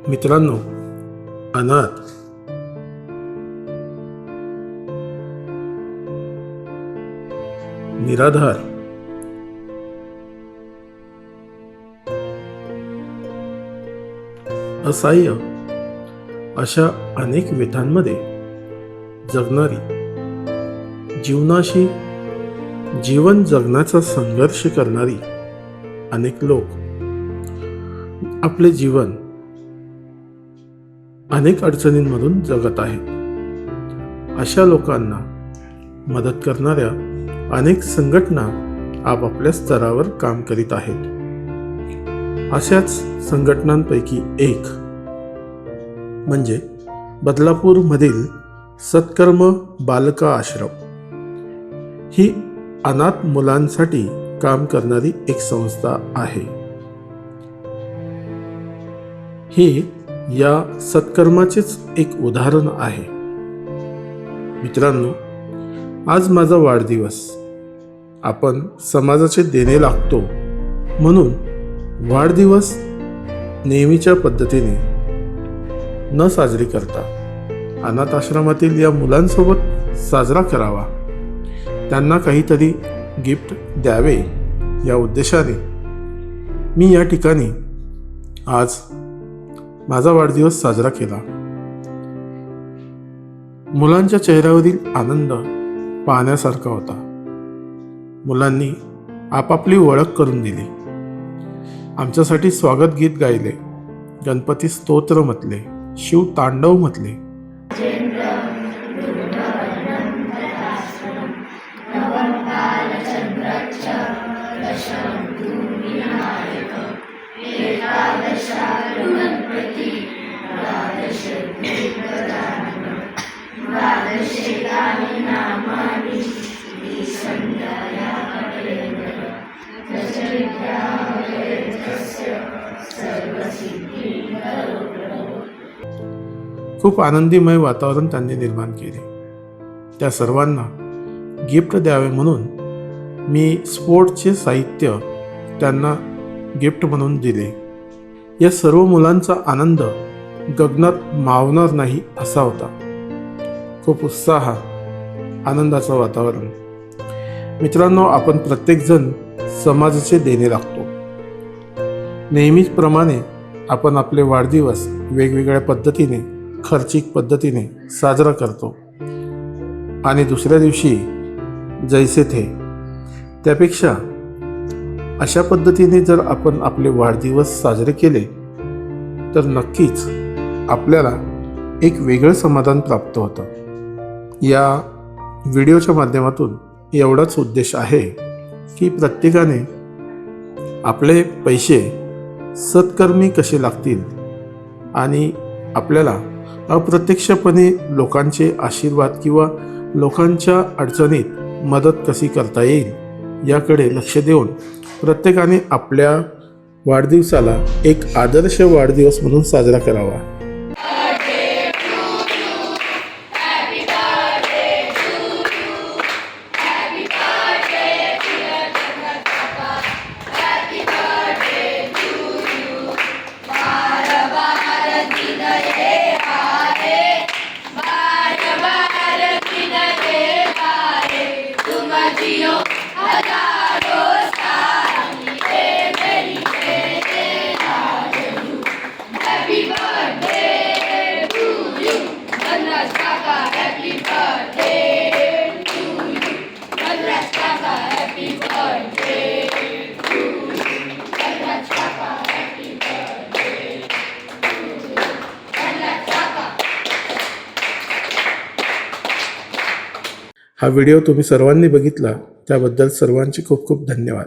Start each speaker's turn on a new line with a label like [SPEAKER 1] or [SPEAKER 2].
[SPEAKER 1] मित्रांनो, अनाथ निराधार असहाय्य अशा अनेक व्यथांमध्ये जगणारी, जीवनाशी जीवन जगण्याचा संघर्ष करणारी अनेक लोक आपले जीवन अनेक अडचणींमधून जगत आहेत. अशा लोकांना मदत करणाऱ्या अनेक संघटना आपापल्या स्तरावर काम करीत आहेत. अशाच संघटनांपैकी एक म्हणजे बदलापूर मधील सत्कर्म बालका आश्रम. ही अनाथ मुलांसाठी काम करणारी एक संस्था आहे. ही या सत्कर्माचेच एक उदाहरण आहे. मित्रांनो, आज माझा वाढदिवस. आपण समाजाचे देणे लागतो म्हणून वाढदिवस नेहमीच्या पद्धतीने न साजरी करता अनाथ आश्रमातील या मुलांसोबत साजरा करावा, त्यांना काहीतरी गिफ्ट द्यावे या उद्देशाने मी या ठिकाणी आज माझा वाढदिवस साजरा केला. मुलांच्या चेहऱ्यावरील आनंद पाहण्यासारखा होता. मुलांनी आपापली ओळख करून दिली, आमच्यासाठी स्वागत गीत गायले, गणपती स्तोत्र म्हटले, शिव तांडव म्हटले. खूप आनंदीमय वातावरण त्यांनी निर्माण केले. त्या सर्वांना गिफ्ट द्यावे म्हणून मी स्पोर्ट्सचे साहित्य त्यांना गिफ्ट म्हणून दिले. या सर्व मुलांचा आनंद गगनात मावणार नाही असा होता. खूप उत्साह, आनंदाचं वातावरण. मित्रांनो, आपण प्रत्येकजण समाजाचे देणे लागतो. नेहमीप्रमाणे आपण आपले वाढदिवस वेगवेगळ्या पद्धतीने, खर्चिक पद्धतीने साजरा करतो आणि दुसऱ्या दिवशी जैसे थे. त्यापेक्षा अशा पद्धतीने जर आपण आपले वाढदिवस साजरे केले तर नक्कीच आपल्याला एक वेगळं समाधान प्राप्त होतं. या व्हिडिओच्या माध्यमातून एवढाच उद्देश आहे की प्रत्येकाने आपले पैसे सत्कर्मी कसे लागतील आणि आपल्याला अप्रत्यक्षपणे लोकांचे आशीर्वाद किंवा लोकांच्या अडचणीत मदत कशी करता येईल याकडे लक्ष देऊन प्रत्येकाने आपल्या वाढदिवसाला एक आदर्श वाढदिवस म्हणून साजरा करावा. हा व्हिडिओ तुम्ही सर्वांनी बघितला त्याबद्दल सर्वांचे खूप खूप धन्यवाद.